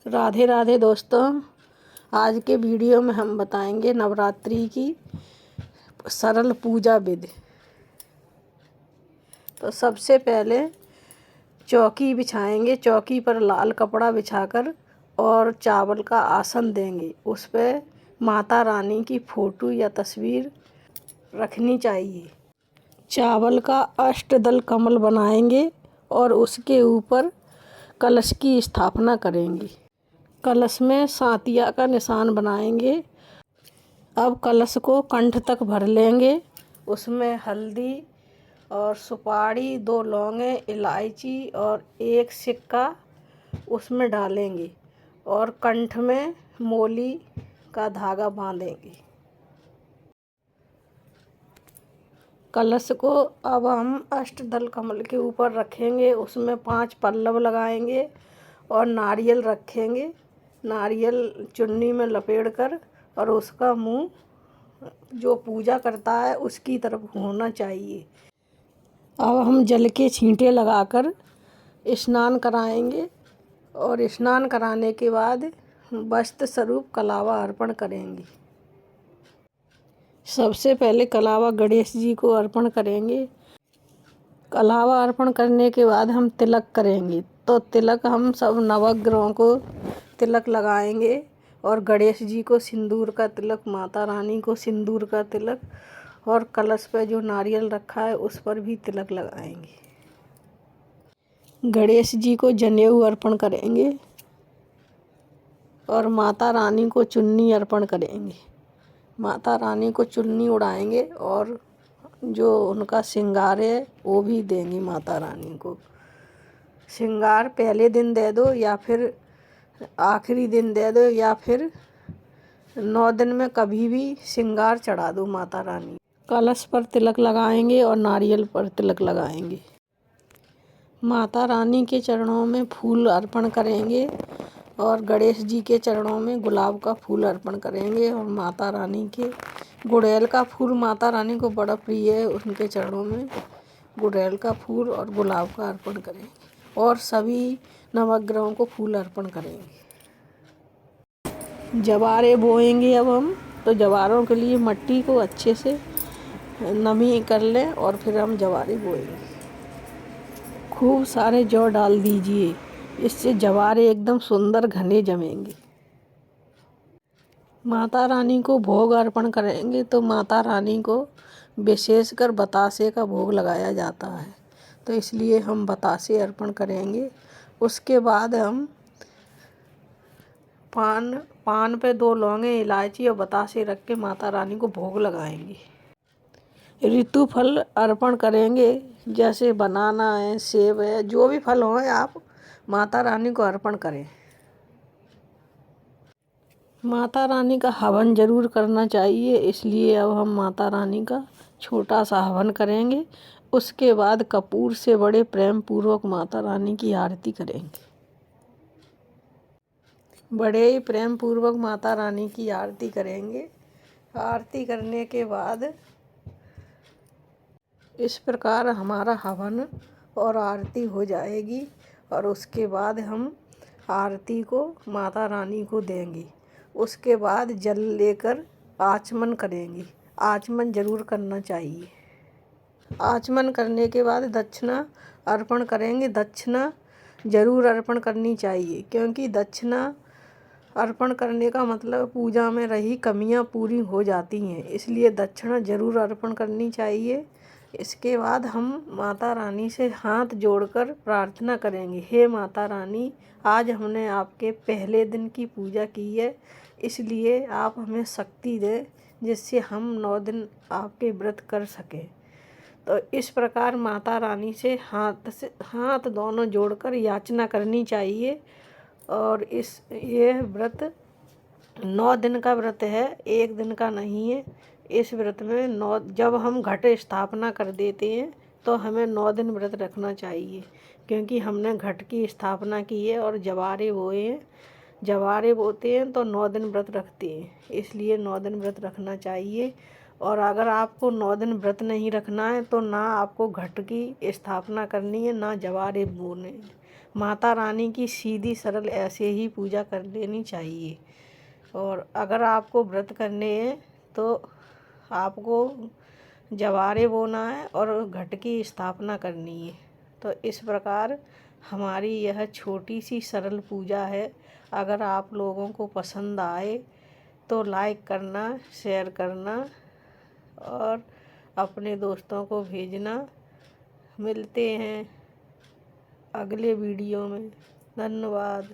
राधे राधे दोस्तों। आज के वीडियो में हम बताएंगे नवरात्रि की सरल पूजा विधि। तो सबसे पहले चौकी बिछाएंगे। चौकी पर लाल कपड़ा बिछाकर और चावल का आसन देंगे। उस पर माता रानी की फोटो या तस्वीर रखनी चाहिए। चावल का अष्टदल कमल बनाएंगे और उसके ऊपर कलश की स्थापना करेंगे। कलश में सांतिया का निशान बनाएंगे। अब कलश को कंठ तक भर लेंगे। उसमें हल्दी और सुपारी, 2 लौंगे, इलायची और 1 सिक्का उसमें डालेंगे और कंठ में मोली का धागा बांधेंगे। कलश को अब हम अष्टदल कमल के ऊपर रखेंगे। उसमें 5 पल्लव लगाएंगे और नारियल रखेंगे। नारियल चुन्नी में लपेटकर और उसका मुंह जो पूजा करता है उसकी तरफ होना चाहिए। अब हम जल के छींटे लगाकर स्नान कराएंगे और स्नान कराने के बाद वस्त्र स्वरूप कलावा अर्पण करेंगे। सबसे पहले कलावा गणेश जी को अर्पण करेंगे। कलावा अर्पण करने के बाद हम तिलक करेंगे। तो तिलक हम सब नवग्रहों को तिलक लगाएंगे और गणेश जी को सिंदूर का तिलक, माता रानी को सिंदूर का तिलक और कलश पे जो नारियल रखा है उस पर भी तिलक लगाएंगे। गणेश जी को जनेऊ अर्पण करेंगे और माता रानी को चुन्नी अर्पण करेंगे। माता रानी को चुन्नी उड़ाएंगे और जो उनका श्रृंगार है वो भी देंगी। माता रानी को श्रृंगार पहले दिन दे दो या फिर आखिरी दिन दे दो या फिर 9 दिन में कभी भी श्रृंगार चढ़ा दो माता रानी। कलश पर तिलक लगाएंगे और नारियल पर तिलक लगाएंगे। माता रानी के चरणों में फूल अर्पण करेंगे और गणेश जी के चरणों में गुलाब का फूल अर्पण करेंगे और माता रानी के गुड़ैल का फूल माता रानी को बड़ा प्रिय है। उनके चरणों में गुड़ैल का फूल और गुलाब का अर्पण करेंगे और सभी नवग्रहों को फूल अर्पण करेंगे। जवारे बोएंगे अब हम। तो जवारों के लिए मिट्टी को अच्छे से नमी कर लें और फिर हम जवारे बोएंगे। खूब सारे जौ डाल दीजिए, इससे जवारे एकदम सुंदर घने जमेंगे। माता रानी को भोग अर्पण करेंगे। तो माता रानी को विशेषकर बतासे का भोग लगाया जाता है, तो इसलिए हम बतासे अर्पण करेंगे। उसके बाद हम पान पे 2 लौंगे, इलायची और बतासे रख के माता रानी को भोग लगाएंगे। ऋतु फल अर्पण करेंगे, जैसे बनाना है, सेब है, जो भी फल हो आप माता रानी को अर्पण करें। माता रानी का हवन जरूर करना चाहिए, इसलिए अब हम माता रानी का छोटा सा हवन करेंगे। उसके बाद कपूर से बड़े प्रेम पूर्वक माता रानी की आरती करेंगे। बड़े ही प्रेम पूर्वक माता रानी की आरती करेंगे। आरती करने के बाद इस प्रकार हमारा हवन और आरती हो जाएगी और उसके बाद हम आरती को माता रानी को देंगे। उसके बाद जल लेकर आचमन करेंगे। आचमन जरूर करना चाहिए। आचमन करने के बाद दक्षिणा अर्पण करेंगे। दक्षिणा जरूर अर्पण करनी चाहिए, क्योंकि दक्षिणा अर्पण करने का मतलब पूजा में रही कमियां पूरी हो जाती हैं, इसलिए दक्षिणा जरूर अर्पण करनी चाहिए। इसके बाद हम माता रानी से हाथ जोड़कर प्रार्थना करेंगे। हे माता रानी, आज हमने आपके पहले दिन की पूजा की है, इसलिए आप हमें शक्ति दें जिससे हम 9 दिन आपके व्रत कर सकें। तो इस प्रकार माता रानी से हाथ दोनों जोड़कर याचना करनी चाहिए। और ये व्रत 9 दिन का व्रत है, 1 दिन का नहीं है। इस व्रत में जब हम घट स्थापना कर देते हैं तो हमें 9 दिन व्रत रखना चाहिए, क्योंकि हमने घट की स्थापना की है और जवारे बोए हैं। जवारे बोते हैं तो 9 दिन व्रत रखते हैं, इसलिए 9 दिन व्रत रखना चाहिए। और अगर आपको 9 दिन व्रत नहीं रखना है तो ना आपको घट की स्थापना करनी है, ना जवारे बोने। माता रानी की सीधी सरल ऐसे ही पूजा कर लेनी चाहिए। और अगर आपको व्रत करने हैं तो आपको जवारे बोना है और घट की स्थापना करनी है। तो इस प्रकार हमारी यह छोटी सी सरल पूजा है। अगर आप लोगों को पसंद आए तो लाइक करना, शेयर करना और अपने दोस्तों को भेजना। मिलते हैं अगले वीडियो में। धन्यवाद।